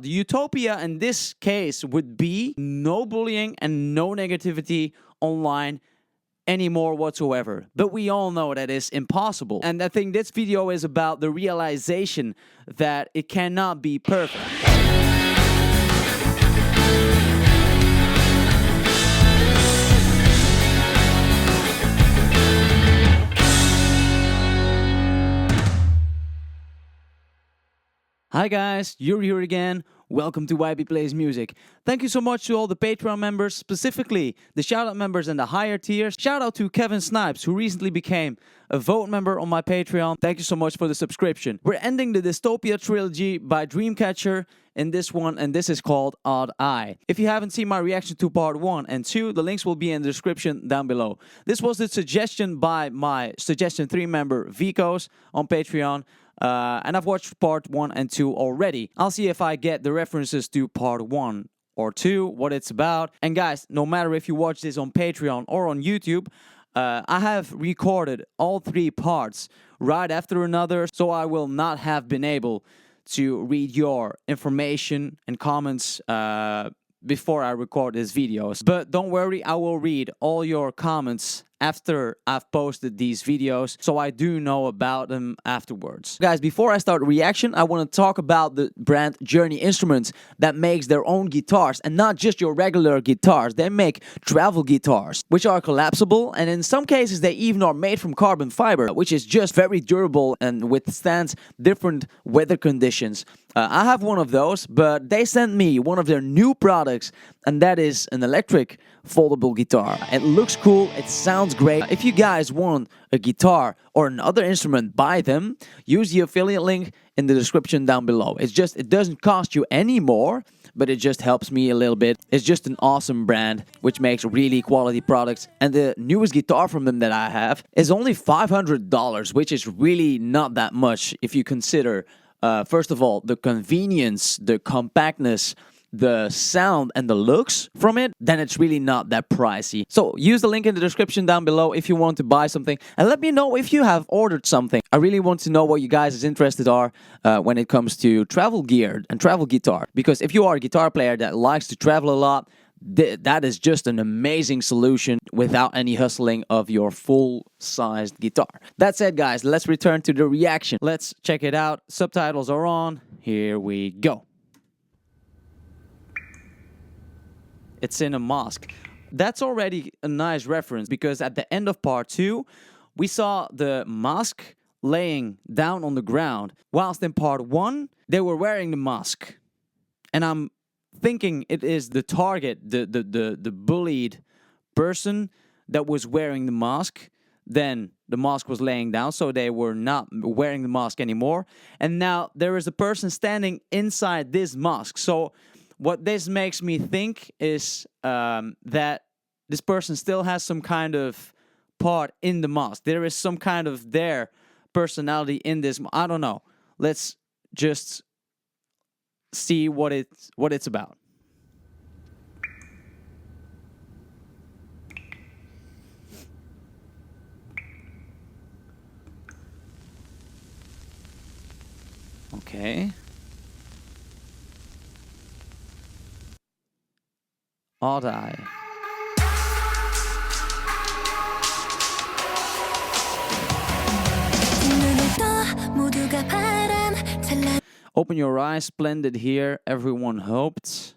The utopia in this case would be no bullying and no negativity online anymore whatsoever. But we all know that is impossible. And I think this video is about the realization that it cannot be perfect. Hi guys, you're here again. Welcome to YB Plays Music. Thank you so much to all the Patreon members, specifically the shoutout members and the higher tiers. Shout out to Kevin Snipes, who recently became a vote member on my Patreon. Thank you so much for the subscription. We're ending the Dystopia Trilogy by DREAMCATCHER in this one, and this is called Odd Eye. If you haven't seen my reaction to part 1 and 2, the links will be in the description down below. This was the suggestion by my Suggestion 3 member VKOS on Patreon. And I've watched part 1 and 2 already. I'll see if I get the references to part 1 or 2, what it's about. And guys, no matter if you watch this on Patreon or on YouTube, I have recorded all 3 parts right after another, so I will not have been able to read your information and comments before I record these videos. But don't worry, I will read all your comments after I've posted these videos, so I do know about them afterwards. Guys, before I start the reaction, I want to talk about the brand Journey Instruments that makes their own guitars, and not just your regular guitars. They make travel guitars, which are collapsible, and in some cases they even are made from carbon fiber, which is just very durable and withstands different weather conditions. I have one of those, but they sent me one of their new products, and that is an electric foldable guitar. It looks cool, it sounds great. If you guys want a guitar or another instrument, buy them. Use the affiliate link in the description down below. It doesn't cost you any more, but it just helps me a little bit. It's just an awesome brand which makes really quality products, and the newest guitar from them that I have is only $500, which is really not that much if you consider first of all the convenience, the compactness, the sound and the looks from it. Then it's really not that pricey. So use the link in the description down below if you want to buy something, and let me know if you have ordered something. I really want to know what you guys' interested are when it comes to travel gear and travel guitar, because if you are a guitar player that likes to travel a lot, that is just an amazing solution without any hustling of your full-sized guitar. That said, guys, let's return to the reaction. Let's check it out. Subtitles are on. Here we go. It's in a mosque. That's already a nice reference, because at the end of part 2, we saw the mosque laying down on the ground, whilst in part 1, they were wearing the mosque. And I'm thinking it is the target, the bullied person that was wearing the mask. Then the mask was laying down, so they were not wearing the mask anymore. And now there is a person standing inside this mask. So what this makes me think is that this person still has some kind of part in the mask. There is some kind of their personality in this. I don't know. Let's just see what it's about. Okay. Odd Eye. Open your eyes, splendid here, everyone hoped.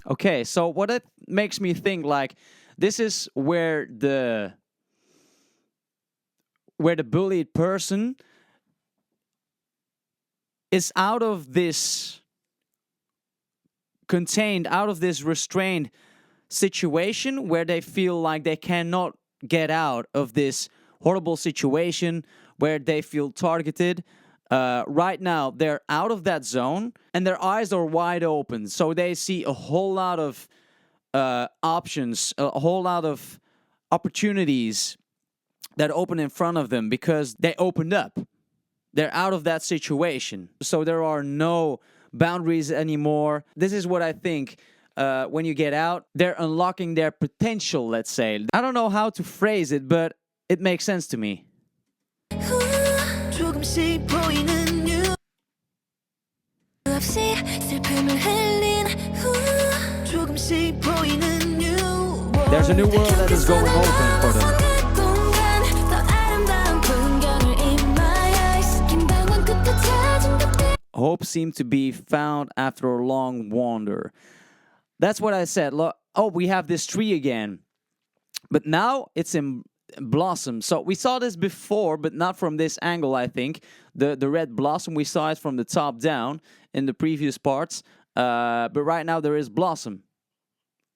Okay, so what it makes me think, like, this is where the bullied person is out of this contained, out of this restrained situation where they feel like they cannot get out of this horrible situation, where they feel targeted. Right now, they're out of that zone, and their eyes are wide open. So they see a whole lot of options, a whole lot of opportunities that open in front of them because they opened up. They're out of that situation. So there are no boundaries anymore. This is what I think. When you get out, they're unlocking their potential, let's say. I don't know how to phrase it, but it makes sense to me. There's a new world that is going open for them. Hope seemed to be found after a long wander. That's what I said. Oh, we have this tree again. But now it's in blossom. So we saw this before, but not from this angle, I think. The red blossom, we saw it from the top down in the previous parts. But right now there is blossom,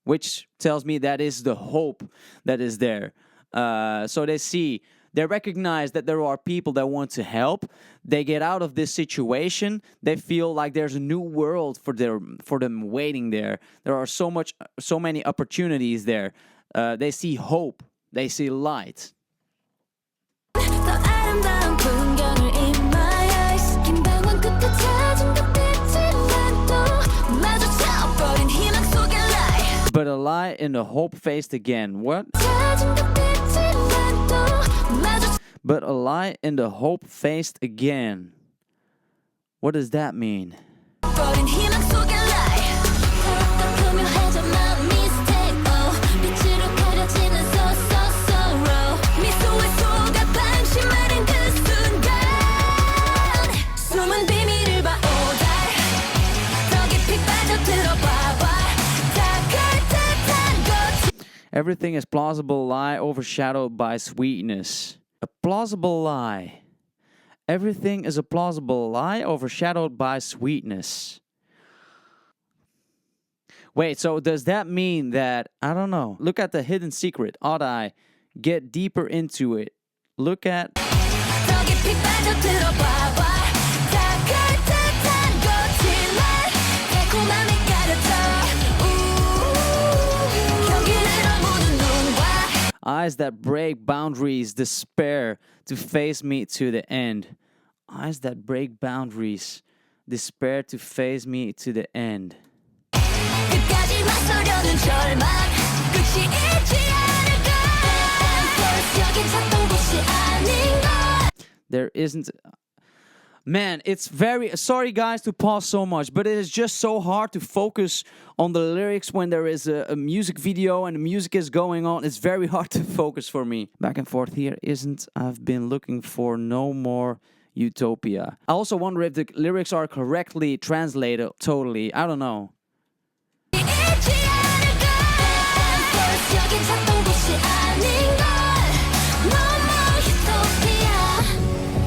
which tells me that is the hope that is there. So they recognize that there are people that want to help. They get out of this situation. They feel like there's a new world for them waiting there. There are so many opportunities there. They see hope. They see light. But a lie in the hope faced again. What? But a lie in the hope faced again. What does that mean? Everything is plausible lie overshadowed by sweetness. A plausible lie. Everything is a plausible lie overshadowed by sweetness. Wait, so does that mean that, I don't know, look at the hidden secret. Ought I get deeper into it? Look at... Eyes that break boundaries, despair to face me to the end. Eyes that break boundaries, despair to face me to the end. There isn't... Man, it's very... Sorry guys to pause so much, but it is just so hard to focus on the lyrics when there is a music video and the music is going on. It's very hard to focus for me. Back and forth here isn't... I've been looking for no more utopia. I also wonder if the lyrics are correctly translated totally. I don't know.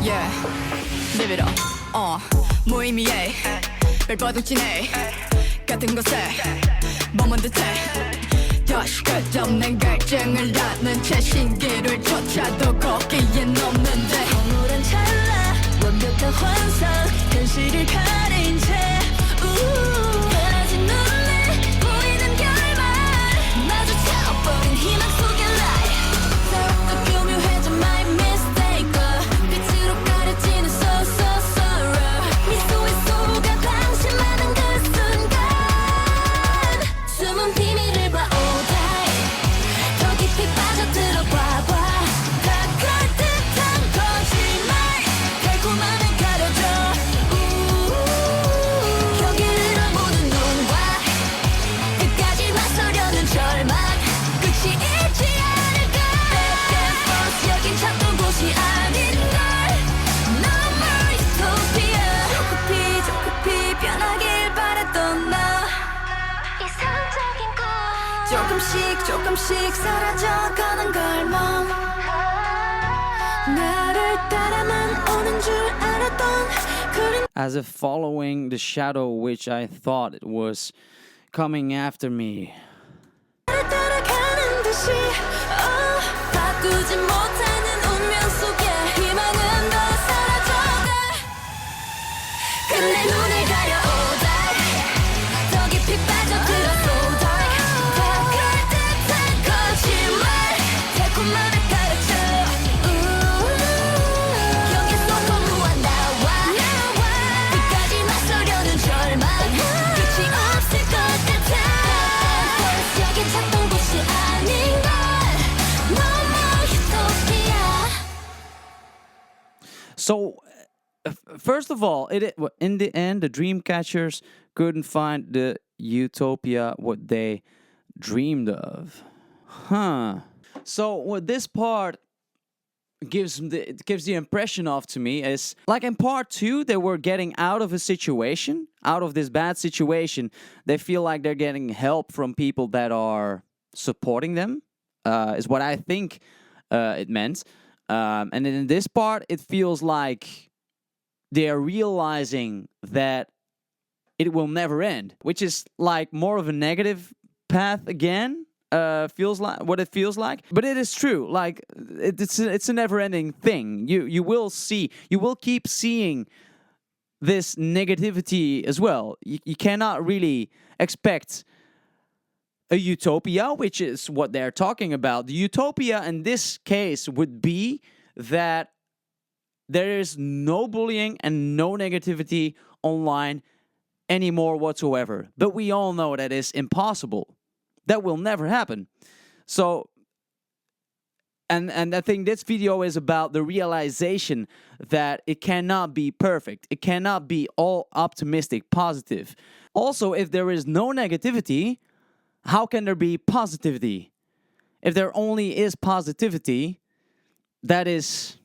Yeah. Live it up. 무의미해 벨버둥치네 같은 곳에 머문 듯해 다시 끝없는 갈증을 낳는 채 신기를 쫓아도 거기엔 없는데 허물한 찰나 완벽한 환상 현실을 가린 채 편해진 눈에 보이는 결말 마주쳐버린 희망 속의 lie 더욱더 교묘해져 my mistake 빛으로 가려지는 sorrow 미소에 속아 방심하는 그 순간 숨은 비밀을 봐 all day 더 깊이 빠져들어 봐봐 다갈 듯한 거짓말 달콤함을 가려줘 경계를 넘는 눈과 끝까지 맞서려는 절망 끝이 있지 않을까 VKOS 여긴 찾던 곳이 아닌 걸 No more utopia 조급히 변하길 바랬던 나 이상적인 꿈 조금씩 사라져가는 걸멈 나를 따라만 오는 줄 알았던 그림 As if following the shadow which I thought it was coming after me. 따라가는 듯이 바꾸지 못하는 운명 속에 희망은 더 사라져가 근데 눈을 가려 all day 더 깊이 빠져들어 so dark 다갈 듯한 거짓말 달콤함을 가르쳐 경계 속 거부한 나와 끝까지 맞서려는 절망 So, first of all, in the end, the Dreamcatchers couldn't find the utopia what they dreamed of. Huh. So what this part gives the impression of to me is like in part 2 they were getting out of a situation, out of this bad situation. They feel like they're getting help from people that are supporting them, is what I think it meant. And in this part it feels like they're realizing that it will never end, which is like more of a negative path again. Feels like what it feels like, but it is true. Like it's a never-ending thing. You will keep seeing this negativity as well. You cannot really expect a utopia, which is what they're talking about. The utopia in this case would be that there is no bullying and no negativity online anymore whatsoever. But we all know that is impossible. That will never happen. So, and I think this video is about the realization that it cannot be perfect. It cannot be all optimistic, positive. Also, if there is no negativity, how can there be positivity? If there only is positivity, that is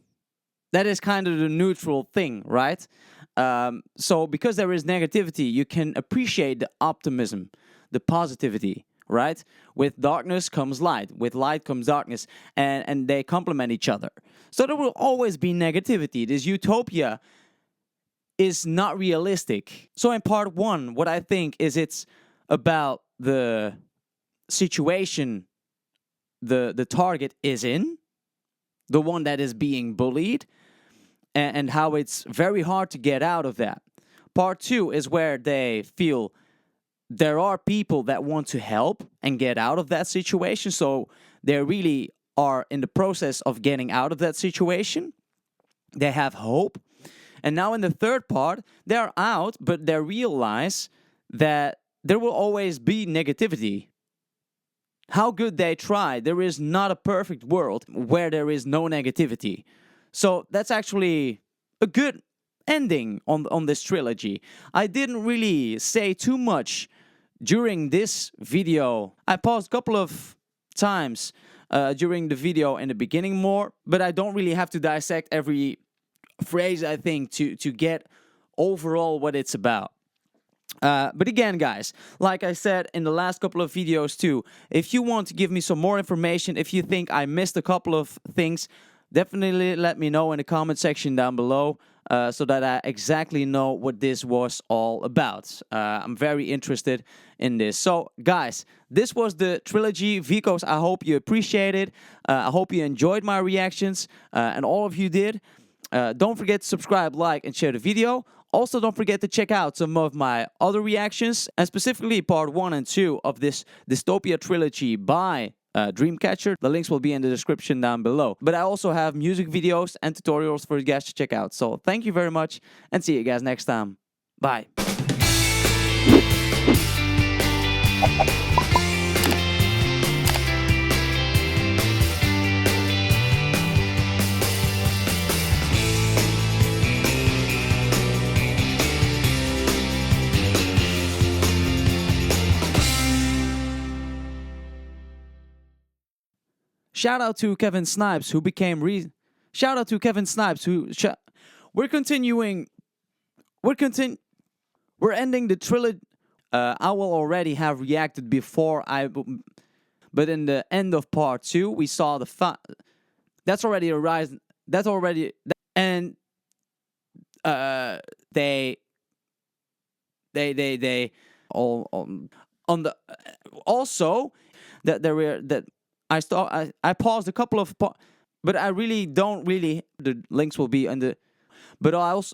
kind of the neutral thing, right? So because there is negativity, you can appreciate the optimism, the positivity. Right? With darkness comes light. With light comes darkness. And they complement each other. So there will always be negativity. This utopia is not realistic. So in part 1, what I think is it's about the situation the target is in, the one that is being bullied, and how it's very hard to get out of that. Part 2 is where they feel there are people that want to help and get out of that situation. So they really are in the process of getting out of that situation. They have hope. And now in the third part, they're out, but they realize that there will always be negativity. How good they try, there is not a perfect world where there is no negativity. So that's actually a good ending on this trilogy. I didn't really say too much during this video. I paused a couple of times during the video in the beginning more, but I don't really have to dissect every phrase, I think, to get overall what it's about. But again, guys, like I said in the last couple of videos too, if you want to give me some more information, if you think I missed a couple of things, definitely let me know in the comment section down below. So that I exactly know what this was all about. I'm very interested in this. So, guys, this was the trilogy VKOS. I hope you appreciate it. I hope you enjoyed my reactions, and all of you did. Don't forget to subscribe, like, and share the video. Also, don't forget to check out some of my other reactions, and specifically part 1 and 2 of this Dystopia Trilogy by DREAMCATCHER. The links will be in the description down below. But I also have music videos and tutorials for you guys to check out. So thank you very much, and see you guys next time. Bye. Shout out to Kevin Snipes, who became Shout out to Kevin Snipes, who we're continuing. We're ending the trilogy. I will already have reacted before but in the end of part 2, we saw the that's already a rise. That's already, and they all on the also that there were that. I paused a couple of but I really don't really. The links will be on the. But I also